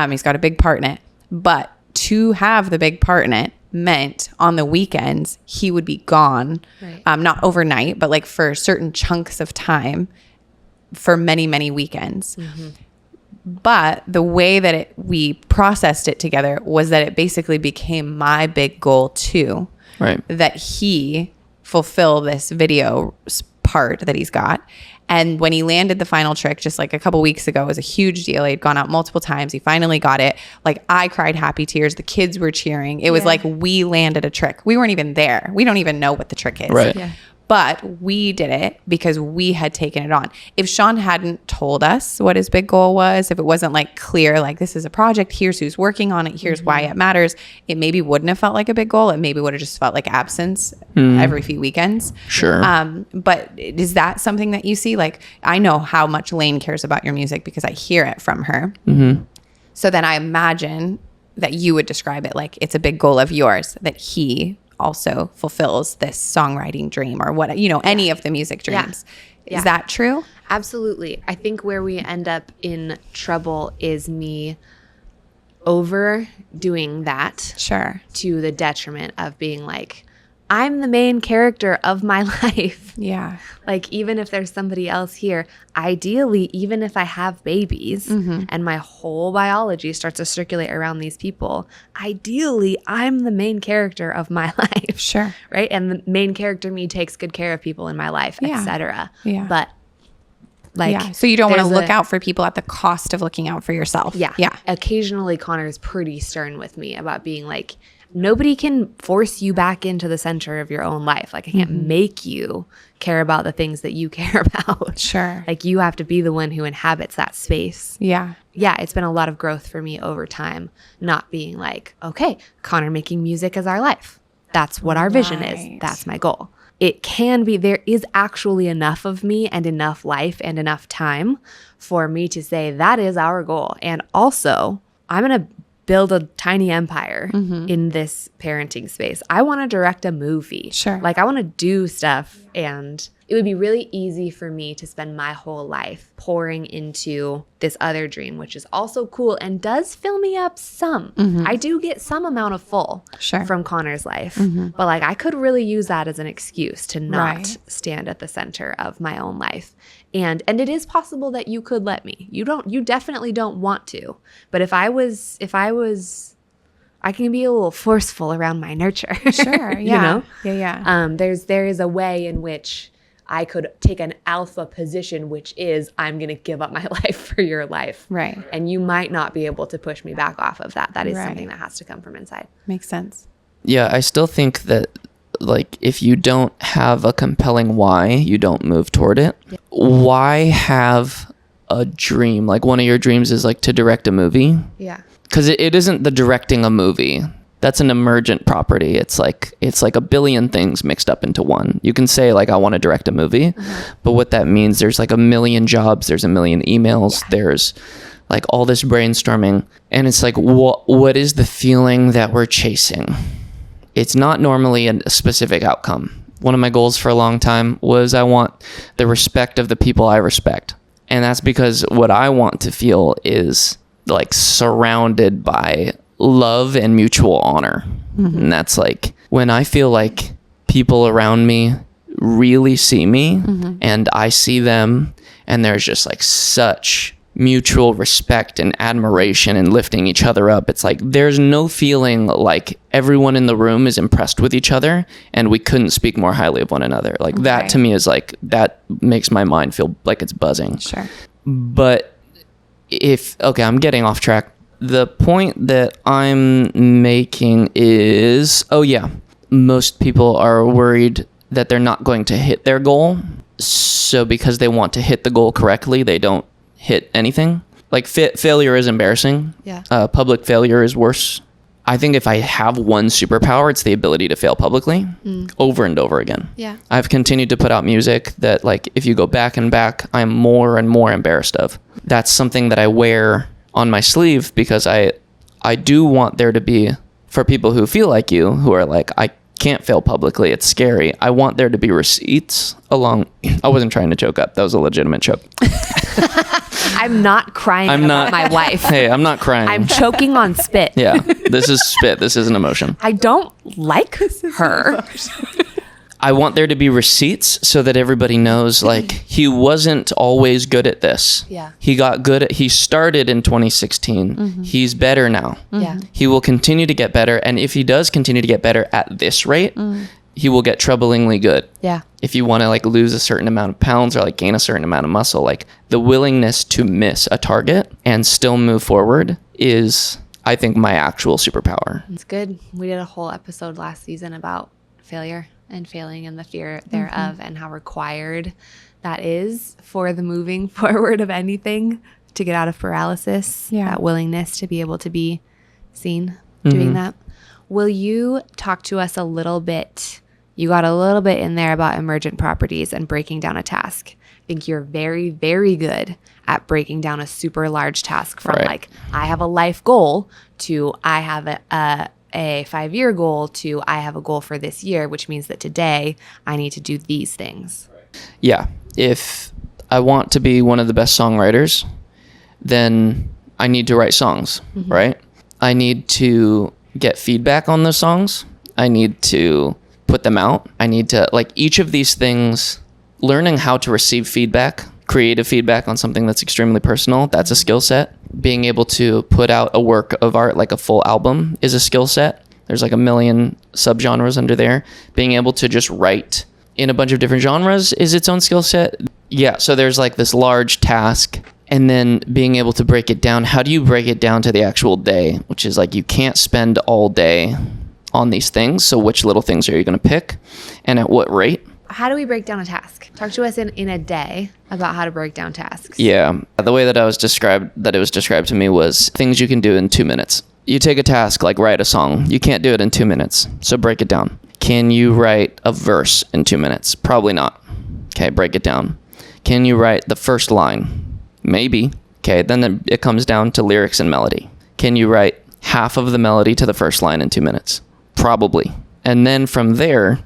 He's got a big part in it. But to have the big part in it meant on the weekends, he would be gone, not overnight, but like for certain chunks of time for many, many weekends. Mm-hmm. But the way that we processed it together was that it basically became my big goal too. Right. That he fulfill this video part that he's got. And when he landed the final trick just like a couple weeks ago, it was a huge deal. He'd gone out multiple times. He finally got it. Like I cried happy tears. The kids were cheering. It was like we landed a trick. We weren't even there. We don't even know what the trick is. Right. Yeah. But we did it because we had taken it on. If Sean hadn't told us what his big goal was, if it wasn't like clear, like this is a project, here's who's working on it, here's why it matters, it maybe wouldn't have felt like a big goal. It maybe would have just felt like absence every few weekends. Sure. But is that something that you see? Like, I know how much Layne cares about your music because I hear it from her. Mm-hmm. So then I imagine that you would describe it like it's a big goal of yours, that he also fulfills this songwriting dream or what, any of the music dreams. Is that true? Absolutely. I think where we end up in trouble is me overdoing that. Sure. To the detriment of being like, I'm the main character of my life. Yeah. Like, even if there's somebody else here, ideally, even if I have babies and my whole biology starts to circulate around these people, ideally, I'm the main character of my life. Sure. Right? And the main character me takes good care of people in my life, etc. Yeah. But like, so you don't want to look out for people at the cost of looking out for yourself. Yeah. Occasionally, Conner's pretty stern with me about being like, nobody can force you back into the center of your own life. Like, I can't make you care about the things that you care about. Sure. Like, you have to be the one who inhabits that space. Yeah. Yeah, it's been a lot of growth for me over time, not being like, okay, Conner making music is our life. That's what our vision is. That's my goal. It can be, there is actually enough of me and enough life and enough time for me to say that is our goal. And also, I'm going to build a tiny empire in this parenting space. I want to direct a movie. Sure. Like, I want to do stuff, and it would be really easy for me to spend my whole life pouring into this other dream, which is also cool and does fill me up some. I do get some amount of full from Conner's life, but like, I could really use that as an excuse to not stand at the center of my own life. And it is possible that you could let me. You definitely don't want to. But if I was, I can be a little forceful around my nurture. Sure. Yeah. Yeah. There is a way in which I could take an alpha position, which is I'm going to give up my life for your life. Right. And you might not be able to push me back off of that. That is something that has to come from inside. Makes sense. Yeah, I still think that, like, if you don't have a compelling why, you don't move toward it. Yeah. Why have a dream? Like, one of your dreams is like to direct a movie. Yeah. Because it isn't the directing a movie. That's an emergent property. It's like a billion things mixed up into one. You can say like, I want to direct a movie, but what that means, there's like a million jobs, there's a million emails, there's like all this brainstorming, and it's like, what is the feeling that we're chasing? It's not normally a specific outcome. One of my goals for a long time was I want the respect of the people I respect. And that's because what I want to feel is like surrounded by love and mutual honor. And that's like when I feel like people around me really see me and I see them, and there's just like such mutual respect and admiration and lifting each other up. It's like there's no feeling like everyone in the room is impressed with each other and we couldn't speak more highly of one another. Like that to me is like, that makes my mind feel like it's buzzing. Sure. But I'm getting off track. The point that I'm making is, most people are worried that they're not going to hit their goal. So because they want to hit the goal correctly, they don't hit anything. Like failure is embarrassing. Yeah. Public failure is worse. I think if I have one superpower, it's the ability to fail publicly over and over again. Yeah. I've continued to put out music that, like, if you go back and back, I'm more and more embarrassed of. That's something that I wear on my sleeve because I do want there to be, for people who feel like you, who are like, I can't fail publicly, it's scary. I want there to be receipts along. I wasn't trying to joke up. That was a legitimate choke. I'm not crying about my wife. Hey, I'm not crying. I'm choking on spit. Yeah, this is spit. This is an emotion. I don't like her. I want there to be receipts so that everybody knows, like, he wasn't always good at this. Yeah. He got good at, he started in 2016. He's better now. Yeah. He will continue to get better. And if he does continue to get better at this rate, he will get troublingly good. Yeah. If you want to like lose a certain amount of pounds or like gain a certain amount of muscle, like the willingness to miss a target and still move forward is, I think, my actual superpower. It's good. We did a whole episode last season about failure and failing and the fear thereof and how required that is for the moving forward of anything to get out of paralysis. Yeah. That willingness to be able to be seen doing that. Will you talk to us a little bit? You got a little bit in there about emergent properties and breaking down a task. I think you're very, very good at breaking down a super large task from like, I have a life goal to I have a 5-year goal to I have a goal for this year, which means that today I need to do these things. Yeah. If I want to be one of the best songwriters, then I need to write songs, right? I need to get feedback on those songs. I need to put them out. I need to, like, each of these things, learning how to receive feedback, creative feedback on something that's extremely personal, that's a skill set. Being able to put out a work of art, like a full album, is a skill set. There's like a million subgenres under there. Being able to just write in a bunch of different genres is its own skill set. Yeah, so there's like this large task, and then being able to break it down. How do you break it down to the actual day? Which is like, you can't spend all day on these things. So which little things are you going to pick and at what rate? How do we break down a task? Talk to us in a day about how to break down tasks. Yeah. The way that it was described to me was things you can do in 2 minutes. You take a task like write a song. You can't do it in 2 minutes. So break it down. Can you write a verse in 2 minutes? Probably not. Okay, break it down. Can you write the first line? Maybe. Okay, then it comes down to lyrics and melody. Can you write half of the melody to the first line in 2 minutes? Probably. And then from there,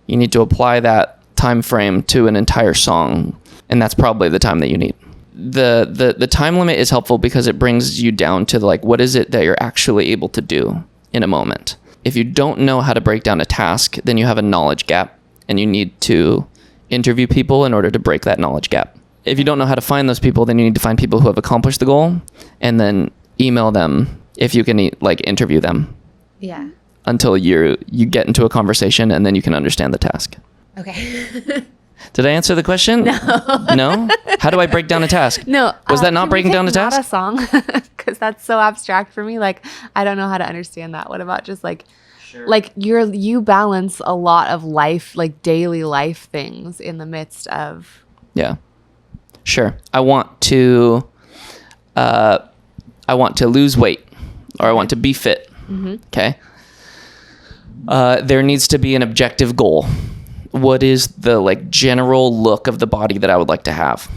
you need to apply that time frame to an entire song, and that's probably the time that you need. The time limit is helpful because it brings you down to like, what is it that you're actually able to do in a moment? If you don't know how to break down a task, then you have a knowledge gap, and you need to interview people in order to break that knowledge gap. If you don't know how to find those people, then you need to find people who have accomplished the goal, and then email them if you can like interview them. Yeah. Until you get into a conversation, and then you can understand the task. Okay. Did I answer the question? No? How do I break down a task? No. Was that not breaking down a Not a task? song, because that's so abstract for me. Like, I don't know how to understand that. What about just like, like you balance a lot of life, like daily life things in the midst of. Yeah. Sure. I want to lose weight, or I want to be fit. Okay. There needs to be an objective goal. What is the like general look of the body that I would like to have?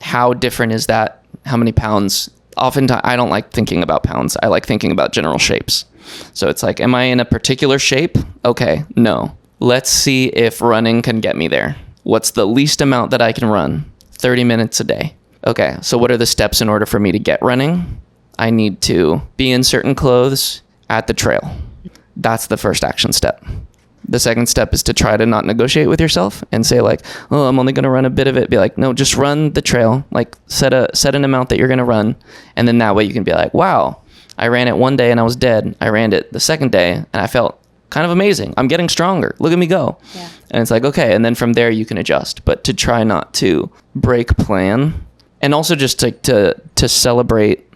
How different is that? How many pounds? Oftentimes, I don't like thinking about pounds. I like thinking about general shapes. So it's like, am I in a particular shape? Okay, no. Let's see if running can get me there. What's the least amount that I can run? 30 minutes a day. Okay, so what are the steps in order for me to get running? I need to be in certain clothes at the trail. That's the first action step. The second step is to try to not negotiate with yourself and say like, oh, I'm only going to run a bit of it. Be like, no, just run the trail. Like set an amount that you're going to run. And then that way you can be like, wow, I ran it one day and I was dead. I ran it the second day and I felt kind of amazing. I'm getting stronger. Look at me go. Yeah. And it's like, okay. And then from there you can adjust, but to try not to break plan, and also just to celebrate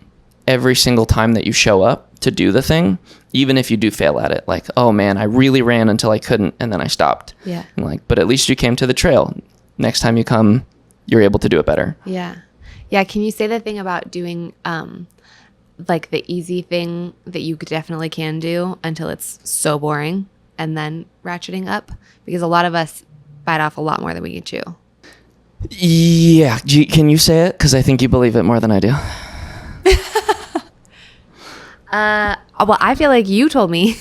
every single time that you show up to do the thing, even if you do fail at it. Like, oh man, I really ran until I couldn't, and then I stopped. Yeah. And like, but at least you came to the trail. Next time you come, you're able to do it better. Yeah. Yeah. Can you say the thing about doing like the easy thing that you definitely can do until it's so boring, and then ratcheting up? Because a lot of us bite off a lot more than we can chew. Yeah. Can you say it? Because I think you believe it more than I do. Well, I feel like you told me.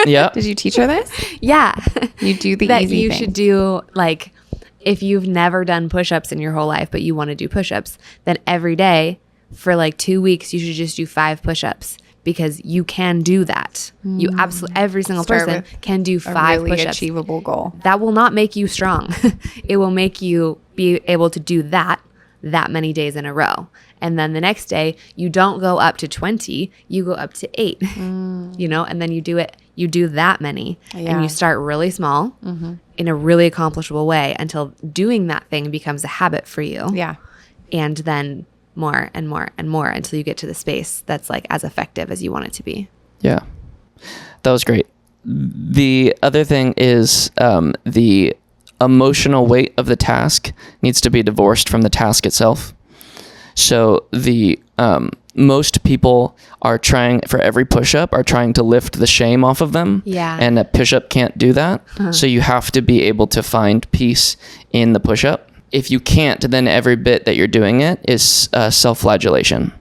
Yeah. Did you teach her this? Yeah. You do the that easy you thing. should do, like, if you've never done push-ups in your whole life, but you want to do push-ups, then every day for like 2 weeks, you should just do 5 push-ups, because you can do that. You absolutely, every single Start person with can do A 5 really push-ups. achievable goal. That will not make you strong. It will make you be able to do that many days in a row. And then the next day, you don't go up to 20, you go up to 8, you know, and then you do that many, Yeah. and you start really small in a really accomplishable way until doing that thing becomes a habit for you. Yeah. And then more and more and more until you get to the space that's like as effective as you want it to be. Yeah. That was great. The other thing is the emotional weight of the task needs to be divorced from the task itself. So the most people are trying, for every push-up, are trying to lift the shame off of them. Yeah. And a push-up can't do that. So you have to be able to find peace in the push-up. If you can't, then every bit that you're doing it is self-flagellation.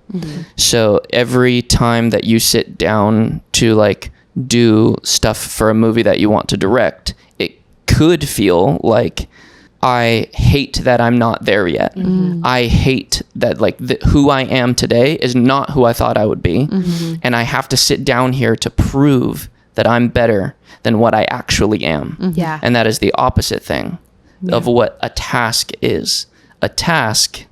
So every time that you sit down to like do stuff for a movie that you want to direct, it could feel like, I hate that I'm not there yet. I hate that like who I am today is not who I thought I would be. And I have to sit down here to prove that I'm better than what I actually am. Yeah. And that is the opposite thing of what a task is. A task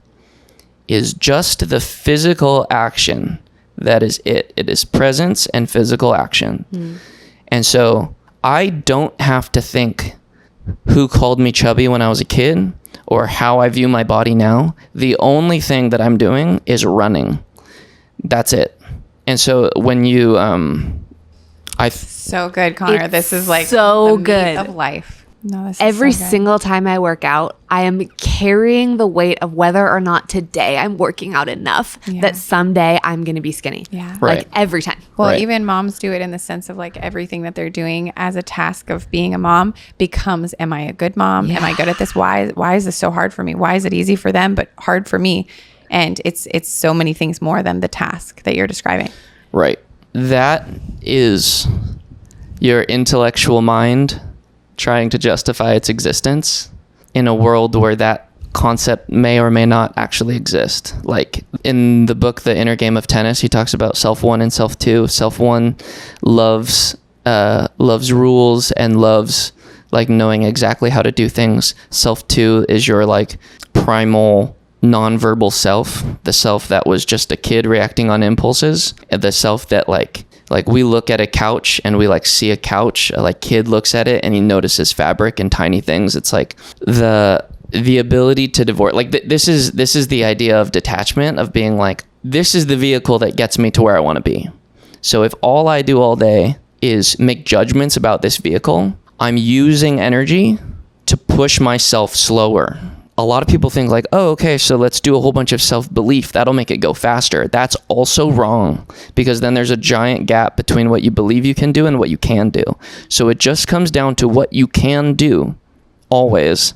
is just the physical action. That is it. It is presence and physical action. And so I don't have to think who called me chubby when I was a kid or how I view my body now. The only thing that I'm doing is running. That's it. And so when you, So good, Connor. It's This is like so the meat good. of life. No, this is Every so good. single time I work out, I am carrying the weight of whether or not today I'm working out enough Yeah. that someday I'm going to be skinny. Yeah. Right. Like every time. Well, Right. even moms do it in the sense of like everything that they're doing as a task of being a mom becomes, am I a good mom? Am I good at this? Why is this so hard for me? Why is it easy for them but hard for me? And it's so many things more than the task that you're describing. right. That is your intellectual mind trying to justify its existence in a world where that concept may or may not actually exist. Like in the book, The Inner Game of Tennis, he talks about self one and self two. Self one loves rules and loves like knowing exactly how to do things. Self two is your like primal nonverbal self, the self that was just a kid reacting on impulses, and the self that like we look at a couch and we like see a couch, like kid looks at it and he notices fabric and tiny things. It's like the ability to divorce, like this is the idea of detachment, of being like, this is the vehicle that gets me to where I want to be. So if all I do all day is make judgments about this vehicle, I'm using energy to push myself slower. A lot of people think like, oh, okay, so let's do a whole bunch of self-belief. That'll make it go faster. That's also wrong, because then there's a giant gap between what you believe you can do and what you can do. So it just comes down to what you can do always.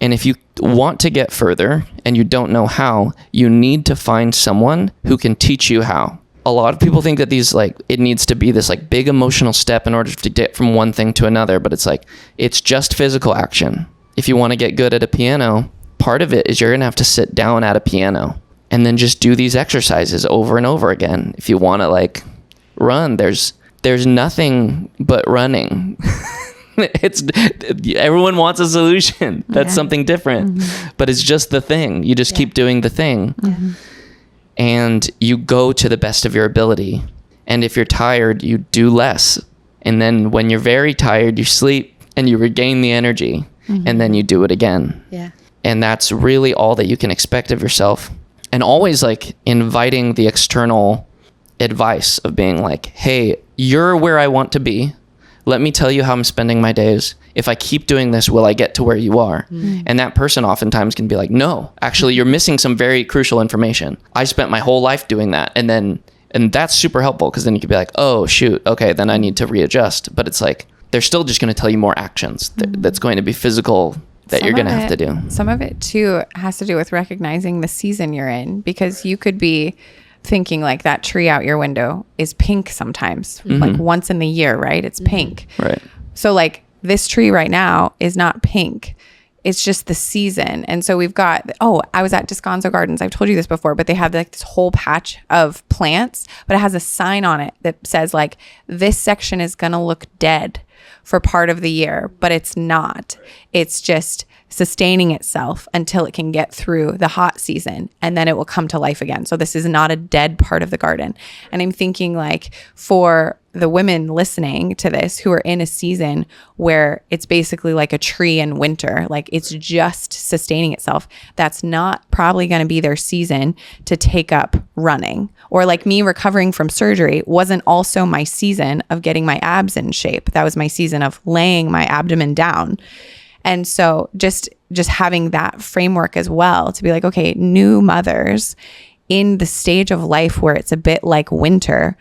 And if you want to get further and you don't know how, you need to find someone who can teach you how. A lot of people think that these like, it needs to be this like big emotional step in order to get from one thing to another, but it's like, it's just physical action. If you want to get good at a piano, part of it is you're going to have to sit down at a piano and then just do these exercises over and over again. If you want to like run, there's nothing but running. Everyone wants a solution. That's something different, but it's just the thing. You just keep doing the thing and you go to the best of your ability. And if you're tired, you do less. And then when you're very tired, you sleep and you regain the energy. And then you do it again. Yeah. And that's really all that you can expect of yourself. And always like inviting the external advice of being like, hey, you're where I want to be. Let me tell you how I'm spending my days. If I keep doing this, will I get to where you are? And that person oftentimes can be like, no, actually, you're missing some very crucial information. I spent my whole life doing that. And that's super helpful, because then you could be like, oh, shoot, okay, then I need to readjust. But it's like, they're still just going to tell you more actions that's going to be physical that you're going to have to do. Some of it too has to do with recognizing the season you're in, because you could be thinking like that tree out your window is pink sometimes, like once in the year, right? It's pink. Right. So like this tree right now is not pink. It's just the season. And so we've got, I was at Descanso Gardens. I've told you this before, but they have like this whole patch of plants, but it has a sign on it that says like, this section is going to look dead for part of the year, but it's not. It's just sustaining itself until it can get through the hot season, and then it will come to life again. So this is not a dead part of the garden. And I'm thinking like for the women listening to this who are in a season where it's basically like a tree in winter, like it's just sustaining itself, that's not probably going to be their season to take up running. Or like me recovering from surgery wasn't also my season of getting my abs in shape. That was my season of laying my abdomen down. And so just having that framework as well to be like, okay, new mothers in the stage of life where it's a bit like winter,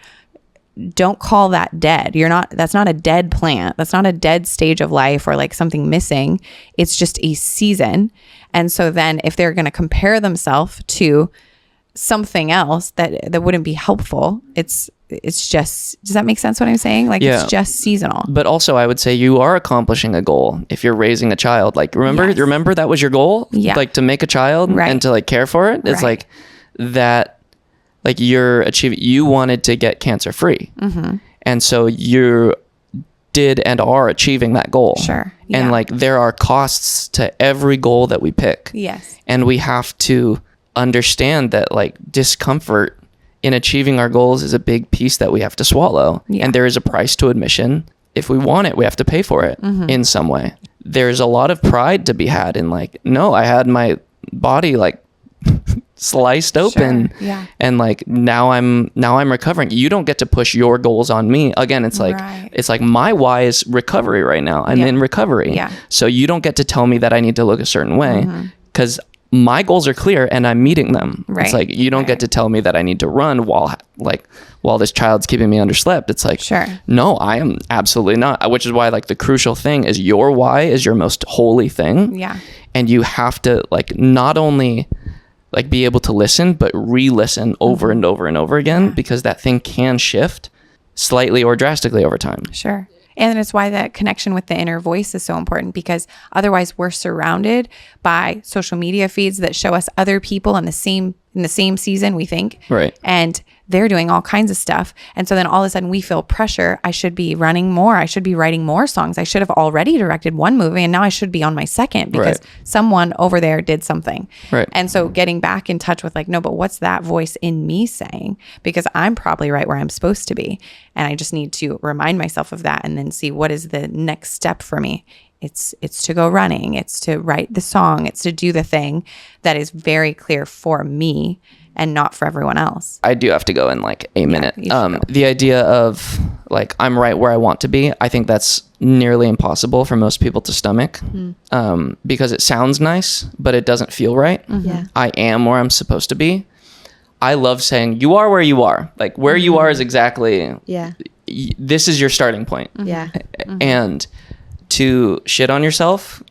don't call that dead. That's not a dead plant. That's not a dead stage of life or like something missing. It's just a season. And so then if they're going to compare themselves to something else that wouldn't be helpful, it's just, does that make sense what I'm saying? Like it's just seasonal. But also I would say you are accomplishing a goal if you're raising a child. Like remember that was your goal? Yeah. Like to make a child and to like care for it. It's like that, like you're achieving, you wanted to get cancer free. And so you did and are achieving that goal. Sure. And like there are costs to every goal that we pick. Yes. And we have to understand that like discomfort in achieving our goals is a big piece that we have to swallow. And there is a price to admission. If we want it, we have to pay for it in some way. There's a lot of pride to be had in like, no, I had my body like sliced open and like now I'm recovering. You don't get to push your goals on me. Again, it's like it's like my why is recovery right now. I'm in recovery. So you don't get to tell me that I need to look a certain way because my goals are clear and I'm meeting them. It's like you don't get to tell me that I need to run while this child's keeping me underslept. It's like, no, I am absolutely not. Which is why like the crucial thing is your why is your most holy thing. And you have to like not only like be able to listen, but re-listen over and over and over again because that thing can shift slightly or drastically over time. Sure. And it's why that connection with the inner voice is so important, because otherwise we're surrounded by social media feeds that show us other people in the same season, we think. Right. And they're doing all kinds of stuff. And so then all of a sudden we feel pressure. I should be running more. I should be writing more songs. I should have already directed one movie and now I should be on my second because someone over there did something. Right. And so getting back in touch with like, no, but what's that voice in me saying? Because I'm probably right where I'm supposed to be. And I just need to remind myself of that and then see what is the next step for me. It's to go running. It's to write the song. It's to do the thing that is very clear for me and not for everyone else. I do have to go in like a minute. Go. The idea of like, I'm right where I want to be. I think that's nearly impossible for most people to stomach because it sounds nice, but it doesn't feel right. I am where I'm supposed to be. I love saying you are where you are. Like where you are is exactly, this is your starting point. And to shit on yourself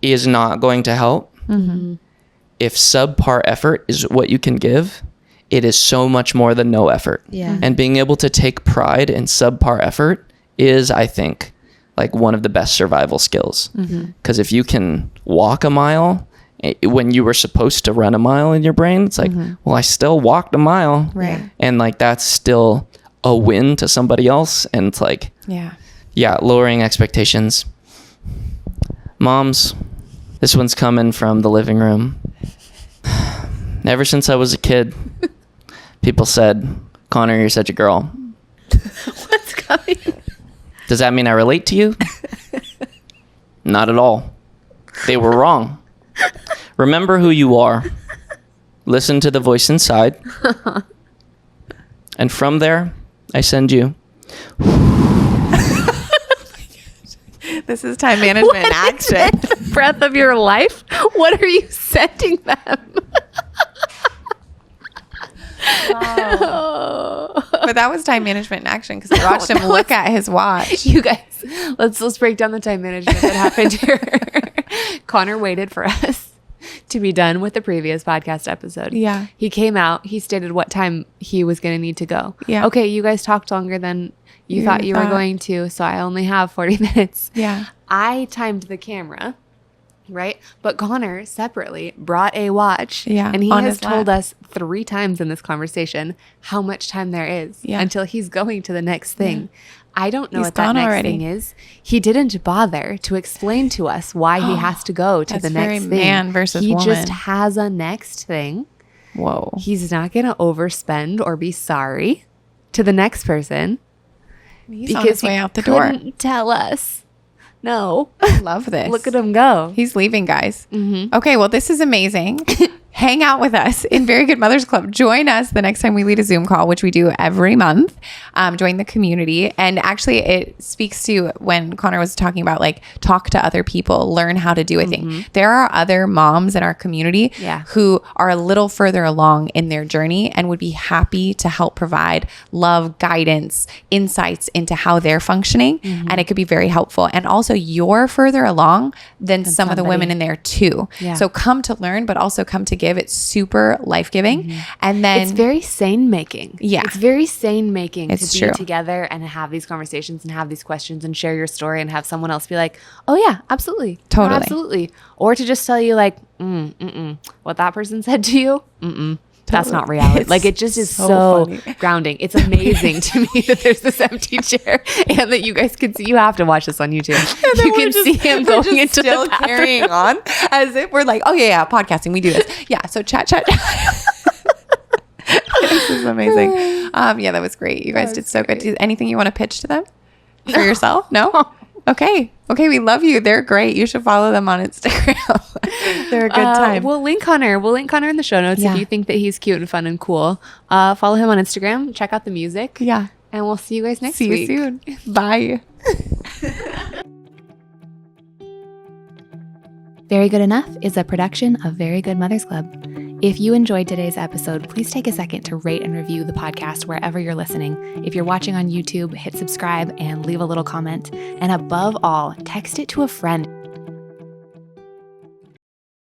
is not going to help. If subpar effort is what you can give, it is so much more than no effort. And being able to take pride in subpar effort is, I think, like one of the best survival skills. Because if you can walk a mile when you were supposed to run a mile in your brain, it's like, well, I still walked a mile. And like, that's still a win to somebody else. And it's like, lowering expectations. Moms, this one's coming from the living room. Ever since I was a kid, people said, Connor, you're such a girl. What's coming? Does that mean I relate to you? Not at all. They were wrong. Remember who you are. Listen to the voice inside. And from there, I send you. This is time management in action. Breath of your life? What are you sending them? But that was time management in action because I watched him look at his watch. You guys, let's break down the time management that happened here. Connor waited for us to be done with the previous podcast episode. Yeah. He came out. He stated what time he was going to need to go. Yeah. Okay, you guys talked longer than you thought you were going to, so I only have 40 minutes. Yeah. I timed the camera, right? But Conner separately brought a watch. Yeah, And he on has his lap. told us 3 times in this conversation how much time there is until he's going to the next thing. I don't know He's what that gone next already. thing is. He didn't bother to explain to us why he has to go to That's the very next thing. man versus he woman. just has a next thing. Whoa. He's not going to overspend or be sorry to the next person. He's on his way out the door. Couldn't tell us. No. I love this. Look at him go. He's leaving, guys. Mm-hmm. Okay, well, this is amazing. Hang out with us in Very Good Mothers Club. Join us the next time we lead a Zoom call, which we do every month. Join the community. And actually, it speaks to when Conner was talking about like talk to other people, learn how to do a thing. There are other moms in our community who are a little further along in their journey and would be happy to help provide love, guidance, insights into how they're functioning. And it could be very helpful. And also, you're further along than some of the women in there too. Yeah. So come to learn, but also come to give. It's super life-giving. And then it's very sane making. Yeah. It's very sane making It's to true. be together and have these conversations and have these questions and share your story and have someone else be like, oh yeah, absolutely. Totally. Absolutely. Or to just tell you like, what that person said to you, that's not reality. It's like it just is so so funny. grounding. It's amazing to me that there's this empty chair and that you guys can see. You have to watch this on YouTube. You can see him going into the bathroom. carrying on as if we're like, oh yeah, podcasting, we do this. Yeah, so chat. This is amazing. Yeah, that was great. You guys did so good. Anything you want to pitch to them for yourself? No? Okay, we love you. They're great. You should follow them on Instagram. They're a good time. We'll link Conner in the show notes if you think that he's cute and fun and cool. Follow him on Instagram. Check out the music. Yeah. And we'll see you guys next See week. you soon. Bye. Very Good Enough is a production of Very Good Mothers Club. If you enjoyed today's episode, please take a second to rate and review the podcast wherever you're listening. If you're watching on YouTube, hit subscribe and leave a little comment. And above all, text it to a friend.